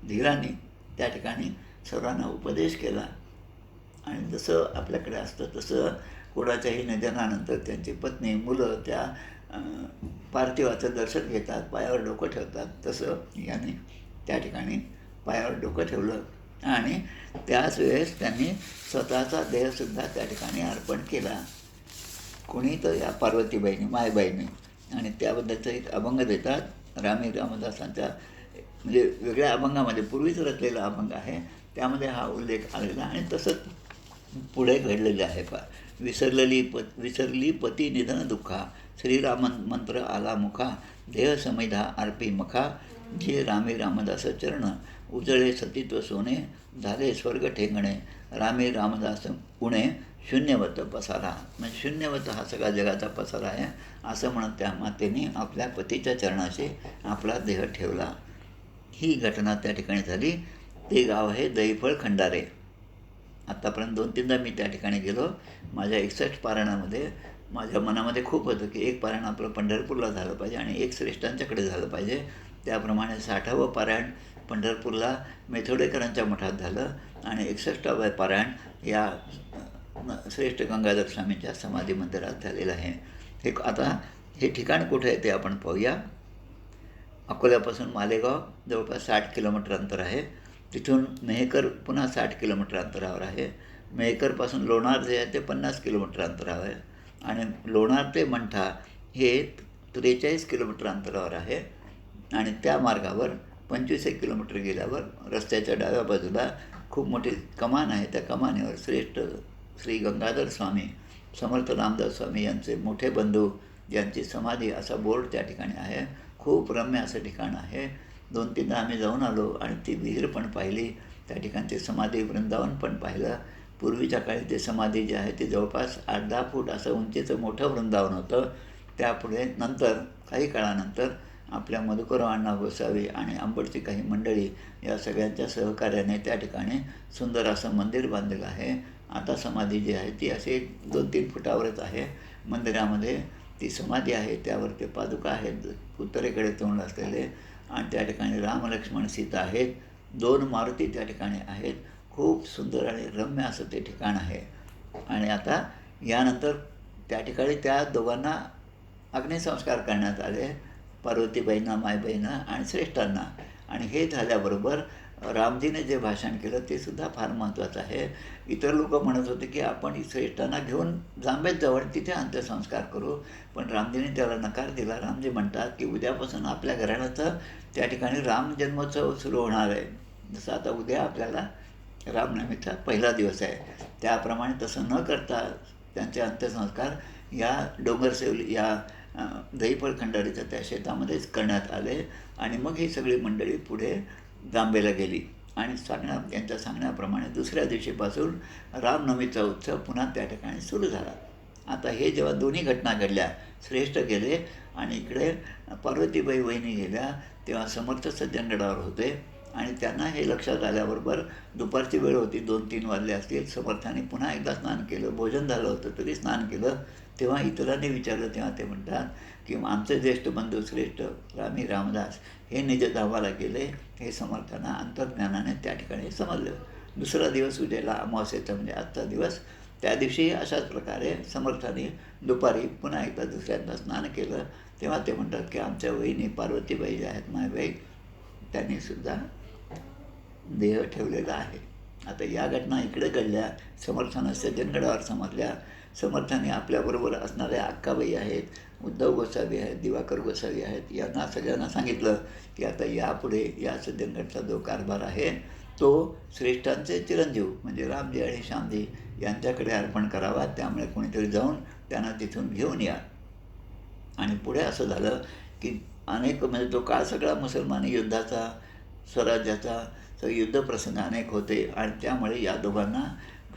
धीराने त्या ठिकाणी सर्वांना उपदेश केला. आणि जसं आपल्याकडे असतं तसं कोणाच्याही निधनानंतर त्यांची पत्नी मुलं त्या पार्थिवाचं दर्शन घेतात, पायावर डोकं ठेवतात. तसं यांनी त्या ठिकाणी पायावर डोकं ठेवलं आणि त्याच वेळेस त्यांनी स्वतःचा देहसुद्धा त्या ठिकाणी अर्पण केला. कोणी तर या पार्वतीबाईंनी, मायबाईंनी. आणि त्याबद्दलचं एक अभंग देतात रामी रामदासांच्या, म्हणजे वेगळ्या अभंगामध्ये पूर्वीच रचलेला अभंग आहे, त्यामध्ये हा उल्लेख आलेला आणि तसंच पुढे घडलेलं आहे. विसरली पती निधन दुःखा, श्रीराम मंत्र आला मुखा, देह समिधा अर्पी मखा, जे रामी रामदास चरण, उजळे सतीत्व सोने, झाले स्वर्ग ठेंगणे, रामी रामदास उणे, शून्यवत पसारा. म्हणजे शून्यवत हा सगळा जगाचा पसारा आहे असं म्हणत त्या मातेने आपल्या पतीच्या चरणाशी आपला देह ठेवला. ही घटना त्या ठिकाणी झाली. ते गाव आहे दैफळ खंडारे. आत्तापर्यंत 2-3दा मी त्या ठिकाणी गेलो. माझ्या 61 पारायणामध्ये माझ्या मनामध्ये खूप होतं की एक पारायण आपलं पंढरपूरला झालं पाहिजे आणि एक श्रेष्ठांच्याकडे झालं पाहिजे. त्याप्रमाणे 60वं पारायण पंढरपूरला मेथोडेकरांच्या मठात झालं आणि 61वं पारायण या श्रेष्ठ गंगाधर स्वामींच्या समाधी मंदिरात झालेलं आहे. आता हे ठिकाण कुठे आहे ते आपण पाहूया. अकोल्यापासून मालेगाव जवळपास 60 किलोमीटर अंतर आहे. तिथून मेहकर पुन्हा 60 किलोमीटर अंतरावर आहे. मेहकरपासून लोणार जे आहे ते 50 किलोमीटर अंतरावर आहे. आणि लोणार ते मंठा हे 43 किलोमीटर अंतरावर आहे. आणि त्या मार्गावर 25 किलोमीटर गेल्यावर रस्त्याच्या डाव्या बाजूला खूप मोठी कमान आहे. त्या कमानीवर श्रेष्ठ श्री गंगाधर स्वामी, समर्थ रामदास स्वामी यांचे मोठे बंधू ज्यांची समाधी असा बोर्ड त्या ठिकाणी आहे. खूप रम्य असं ठिकाण आहे. 2-3दा आम्ही जाऊन आलो आणि ती विहीर पण पाहिली. त्या ठिकाणचे समाधी वृंदावन पण पाहिलं. पूर्वीच्या काळी ते समाधी जे आहे ते जवळपास 8-10 फूट असं उंचीचं मोठं वृंदावन होतं. त्यापुढे नंतर काही काळानंतर आपल्या मधुकरराव अण्णा गोसावी आणि अंबडची काही मंडळी या सगळ्यांच्या सहकार्याने त्या ठिकाणी सुंदर असं मंदिर बांधलेलं आहे. आता समाधी जी आहे ती असे 2-3 फुटावरच आहे. मंदिरामध्ये ती समाधी आहे, त्यावर ते पादुका आहेत उत्तरेकडे तोंड असलेले. आणि त्या ठिकाणी रामलक्ष्मण सीता आहेत. 2 मारुती त्या ठिकाणी आहेत. खूप सुंदर आणि रम्य असं ते ठिकाण आहे. आणि आता यानंतर त्या ठिकाणी त्या दोघांना अग्निसंस्कार करण्यात आले, पार्वतीबाईंना, मायबाईंना आणि श्रेष्ठांना. आणि हे झाल्याबरोबर रामजीने जे भाषण केलं ते सुद्धा फार महत्त्वाचं आहे. इतर लोक म्हणत होते की आपण श्रेष्ठांना घेऊन जांबेत जाऊ आणि तिथे अंत्यसंस्कार करू, पण रामजीने त्याला नकार दिला. रामजी म्हणतात की उद्यापासून आपल्या घराण्याचं त्या ठिकाणी राम जन्मोत्सव सुरू होणार आहे. जसं आता उद्या आपल्याला रामनवमीचा पहिला दिवस आहे, त्याप्रमाणे तसं न करता त्यांचे अंत्यसंस्कार या डोंगरसेवली या दहीफळ खंडारीच्या त्या शेतामध्येच करण्यात आले. आणि मग ही सगळी मंडळी पुढे जांबेला गेली आणि त्यांच्या सांगण्याप्रमाणे दुसऱ्या दिवशीपासून रामनवमीचा उत्सव पुन्हा त्या ठिकाणी सुरू झाला. आता हे जेव्हा दोन्ही घटना घडल्या, श्रेष्ठ गेले आणि इकडे पार्वतीबाई वहिनी गेल्या, तेव्हा समर्थ सज्जनगडावर होते आणि त्यांना हे लक्षात आल्याबरोबर दुपारची वेळ होती, 2-3 वाजले असतील. समर्थाने पुन्हा एकदा स्नान केलं, भोजन झालं होतं तरी स्नान केलं. तेव्हा इतरांनी विचारलं, तेव्हा ते म्हणतात की आमचे ज्येष्ठ बंधू श्रेष्ठ रामी रामदास हे निजधावाला गेले. हे समर्थांना अंतर्ज्ञानाने त्या ठिकाणी समजलं. दुसरा दिवस उजेला, अमावास्येचा म्हणजे आजचा दिवस. त्या दिवशी अशाच प्रकारे समर्थाने दुपारी पुन्हा एकदा दुसऱ्यांदा स्नान केलं. तेव्हा ते म्हणतात की आमच्या वहिनी पार्वतीबाई ज्या आहेत मायबाई, त्यांनीसुद्धा देह ठेवलेला आहे. आता या घटना इकडे घडल्या, समर्थांना सज्जनगडावर समजल्या. समर्थांनी आपल्याबरोबर असणाऱ्या अक्काबाई आहेत, उद्धव गोसावी आहेत, दिवाकर गोसावी आहेत, यांना सगळ्यांना सांगितलं की आता यापुढे या सज्जनगडचा जो कारभार आहे तो श्रेष्ठांचे चिरंजीव म्हणजे रामजी आणि श्यामजी यांच्याकडे अर्पण करावा. त्यामुळे कोणीतरी जाऊन त्यांना तिथून घेऊन या. आणि पुढे असं झालं की अनेक म्हणजे तो काळ सगळा मुसलमानी युद्धाचा, स्वराज्याचा, युद्धप्रसंग अनेक होते आणि त्यामुळे या दोघांना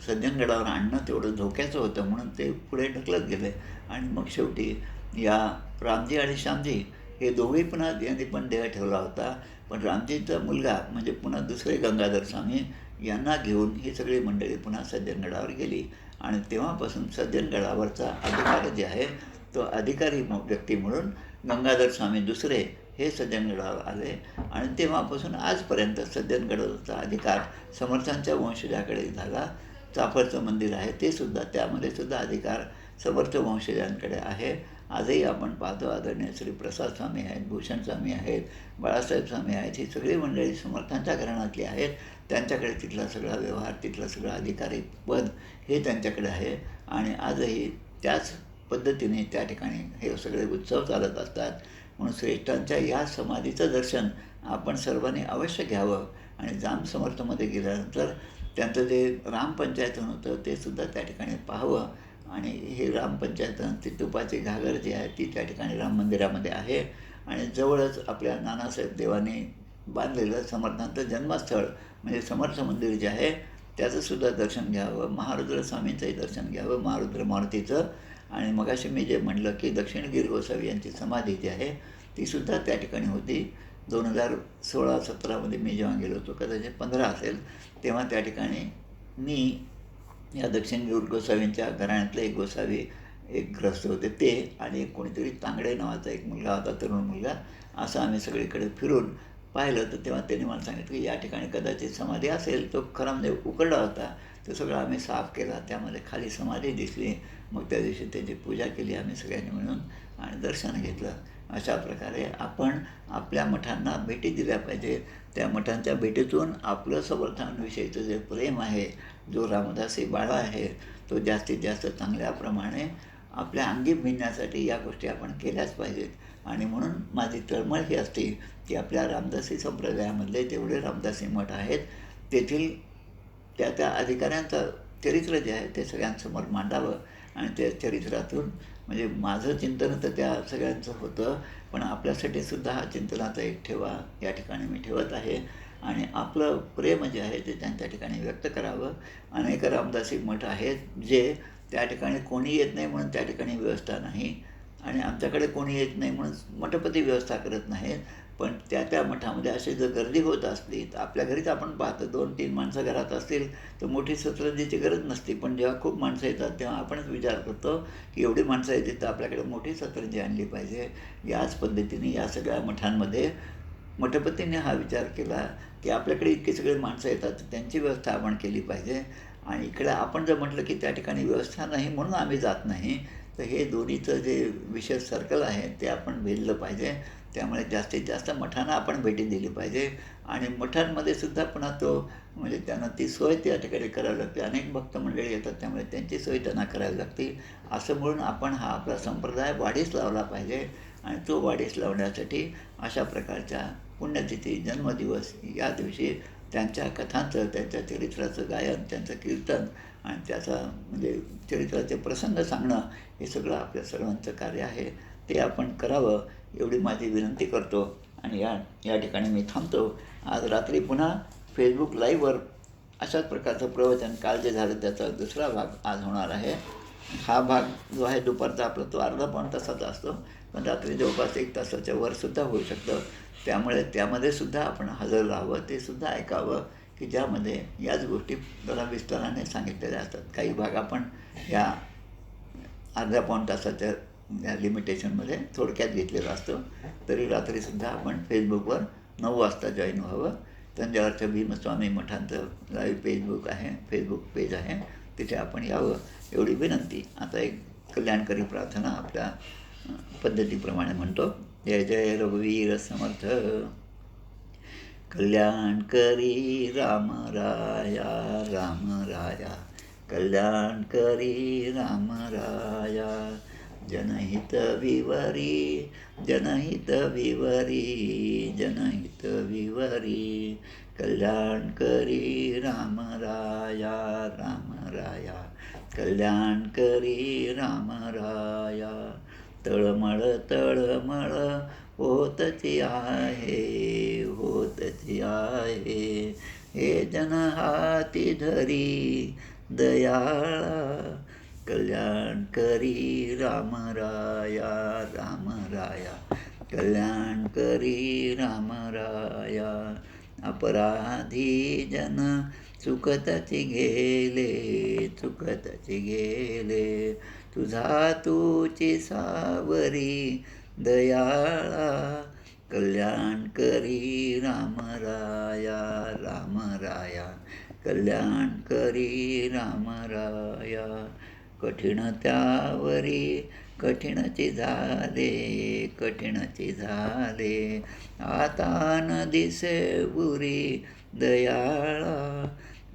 सज्जनगडावर आणणं तेवढं धोक्याचं होतं, म्हणून ते पुढे ढकलत गेले. आणि मग शेवटी या रामजी आणि श्यामजी हे दोघेही पुन्हा यांनी पण देह ठेवला होता. पण रामजीचा मुलगा म्हणजे पुन्हा दुसरे गंगाधर स्वामी यांना घेऊन ही सगळी मंडळी पुन्हा सज्जनगडावर गेली. आणि तेव्हापासून सज्जनगडावरचा अधिकार जे आहे तो अधिकारी व्यक्ती म्हणून गंगाधर स्वामी दुसरे हे सज्जनगडावर आले. आणि तेव्हापासून आजपर्यंत सज्जनगडाचा अधिकार समर्थांच्या वंशजाकडे झाला. चाफरचं मंदिर आहे ते सुद्धा, त्यामध्ये सुद्धा अधिकार समर्थ वंशजांकडे आहे. आजही आपण पाहतो आदरणीय श्री प्रसाद स्वामी आहेत, भूषण स्वामी आहेत, बाळासाहेब स्वामी आहेत, ही सगळी मंडळी समर्थांच्या घराण्यातली आहेत. त्यांच्याकडे तिथला सगळा व्यवहार, तिथलं सगळं अधिकारी पद हे त्यांच्याकडे आहे. आणि आजही त्याच पद्धतीने त्या ठिकाणी हे सगळे उत्सव चालत असतात. म्हणून श्रेष्ठांच्या या समाधीचं दर्शन आपण सर्वांनी अवश्य घ्यावं. आणि जाम समर्थमध्ये गेल्यानंतर त्यांचं जे रामपंचायतन होतं ते सुद्धा त्या ठिकाणी पाहावं. आणि हे रामपंचायतन, ती तुपाची घागर जी आहे ती त्या ठिकाणी राम मंदिरामध्ये आहे. आणि जवळच आपल्या नानासाहेब देवाने बांधलेलं समर्थांचं जन्मस्थळ म्हणजे समर्थ मंदिर जे आहे त्याचंसुद्धा दर्शन घ्यावं. महारुद्र स्वामींचंही दर्शन घ्यावं, महारुद्र मारुतीचं. आणि मगाशी मी जे म्हटलं की दक्षिणगिरी गोसावी यांची समाधी जी आहे तीसुद्धा त्या ठिकाणी होती. 2016-17मध्ये मी जेव्हा गेलो होतो, कदाचित 15 असेल, तेव्हा त्या ठिकाणी मी या दक्षिणगिरी गोसावींच्या घराण्यातले एक गोसावी, एक ग्रस्त होते ते आणि एक कोणीतरी तांगडे नावाचा एक मुलगा होता, तरुण मुलगा. असं आम्ही सगळीकडे फिरून पाहिलं. तर तेव्हा त्यांनी मला सांगितलं की या ठिकाणी कदाचित समाधी असेल. तो खरा म्हणजे उकडला होता. तो सगळं आम्ही साफ केला, त्यामध्ये खाली समाधी दिसली. मग त्या दिवशी त्याची पूजा केली आम्ही सगळ्यांनी मिळून आणि दर्शन घेतलं. अशा प्रकारे आपण आपल्या मठांना भेटी दिल्या पाहिजे. त्या मठांच्या भेटीतून आपलं समर्थांविषयीचं जे प्रेम आहे, जो रामदासी बाळा आहे, तो जास्तीत जास्त चांगल्याप्रमाणे आपल्या अंगी भिनण्यासाठी या गोष्टी आपण केल्याच पाहिजेत. आणि म्हणून माझी तळमळ ही असते की आपल्या रामदासी संप्रदायामधले जेवढे रामदासी मठ आहेत तेथील त्या त्या अधिकाऱ्यांचं चरित्र जे आहे ते सगळ्यांसमोर मांडावं. आणि त्या चरित्रातून म्हणजे माझं चिंतन तर त्या सगळ्यांचं होतं, पण आपल्यासाठी सुद्धा हा चिंतनाचा एक ठेवा या ठिकाणी मी ठेवत आहे. आणि आपलं प्रेम जे आहे ते त्यांच्या ठिकाणी व्यक्त करावं. अनेक रामदासी मठ आहेत जे त्या ठिकाणी कोणी येत नाही म्हणून त्या ठिकाणी व्यवस्था नाही, आणि आमच्याकडे कोणी येत नाही म्हणून मठपती व्यवस्था करत नाहीत. पण त्या त्या मठामध्ये अशी जर गर्दी होत असली तर आपल्या घरीच आपण पाहतो 2-3 माणसं घरात असतील तर मोठी सतरंजीची गरज नसते. पण जेव्हा खूप माणसं येतात तेव्हा आपणच विचार करतो की एवढी माणसं येतील तर आपल्याकडे मोठी सतरंजी आणली पाहिजे. याच पद्धतीने या सगळ्या मठांमध्ये मठपतींनी हा विचार केला की आपल्याकडे इतकी सगळी माणसं येतात तर त्यांची व्यवस्था आपण केली पाहिजे. आणि इकडे आपण जर म्हटलं की त्या ठिकाणी व्यवस्था नाही म्हणून आम्ही जात नाही, तर हे दोन्हीचं जे विशेष सर्कल आहे ते आपण भेदलं पाहिजे. त्यामुळे जास्तीत जास्त मठांना आपण भेटी दिली पाहिजे. आणि मठांमध्ये सुद्धा पुन्हा तो म्हणजे त्यांना ती सोय त्या ठिकाणी करावी लागते. अनेक भक्त मंडळी येतात त्यामुळे त्यांची सोय त्यांना करावी लागते. असं म्हणून आपण हा आपला संप्रदाय वाढीस लावला पाहिजे. आणि तो वाढीस लावण्यासाठी अशा प्रकारच्या पुण्यतिथी, जन्मदिवस या दिवशी त्यांच्या कथांचं, त्यांच्या चरित्राचं गायन, त्यांचं कीर्तन आणि त्याचा म्हणजे चरित्राचे प्रसंग सांगणं हे सगळं आपल्या सर्वांचं कार्य आहे. ते आपण करावं एवढी माझी विनंती करतो आणि या ठिकाणी मी थांबतो. आज रात्री पुन्हा फेसबुक लाईव्हवर अशाच प्रकारचं प्रवचन काल जे झालं त्याचा दुसरा भाग आज होणार आहे. हा भाग जो आहे दुपारचा आपला तो अर्धा पाऊण तासाचा असतो, पण रात्री जवळपास 1 तासाच्या वरसुद्धा होऊ शकतं. त्यामुळे त्यामध्ये सुद्धा आपण हजर राहावं, ते सुद्धा ऐकावं की ज्यामध्ये याच गोष्टी जरा विस्ताराने सांगितलेल्या असतात. काही भाग आपण या अर्ध्या पाऊण तासाच्या या लिमिटेशनमध्ये थोडक्यात घेतलेला असतो. तरी रात्रीसुद्धा आपण फेसबुकवर 9 वाजता जॉईन व्हावं. तंजावरच्या भीमस्वामी मठांचं लाईव्ह फेसबुक पेज आहे, तिथे आपण यावं एवढी विनंती. आता एक कल्याणकरी प्रार्थना आपल्या पद्धतीप्रमाणे म्हणतो. जय जय रघुवीर समर्थ. कल्याणकरी राम राया राम राया, कल्याणकरी राम राया. जनहित विवरी जनहित विवरी जनहित विवरी, कल्याणकरी राम राया राम राया, कल्याणकरी राम राया. तळमळ तळमळ होतची आहे होतची आहे, हे जन हाती धरी दयाळा. कल्याणकरी राम राया राम राया, कल्याणकरी राम राया. अपराधी जन चुकतची गेले, तुझा तूची सावरी दयाळा. कल्याणकरी राम राया राम राया, कल्याणकरी राम राया. कठीण त्यावरी कठीणची झाले, आता न दिसे उरी दयाळा.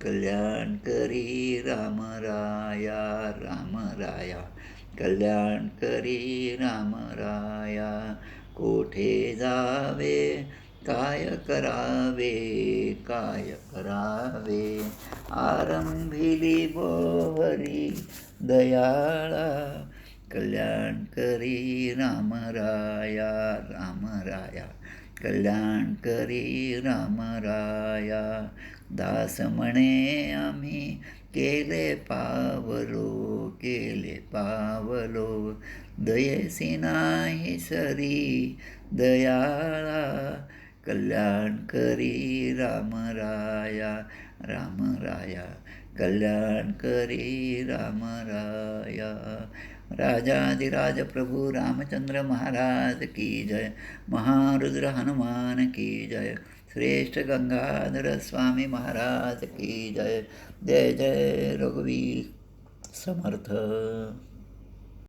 कल्याणकरी राम राया राम राया, कल्याणकरी राम राया. कोठे जावे काय करावे आरंभिली बोहरी दयाळा. कल्याणकरी राम राया राम राया, कल्याणकरी राम राया. दास म्हणे आम्ही केले पावलो, दयेसी नाही सरी दयाळा. कल्याणकरी राम राया राम राया, कल्याणकरी राम राया. राजाधिराज प्रभु रामचंद्र महाराज की जय, महारुद्र हनुमान की जय, श्रेष्ठ गंगाधर स्वामी महाराज की जय. जय जय रघुवीर समर्थ.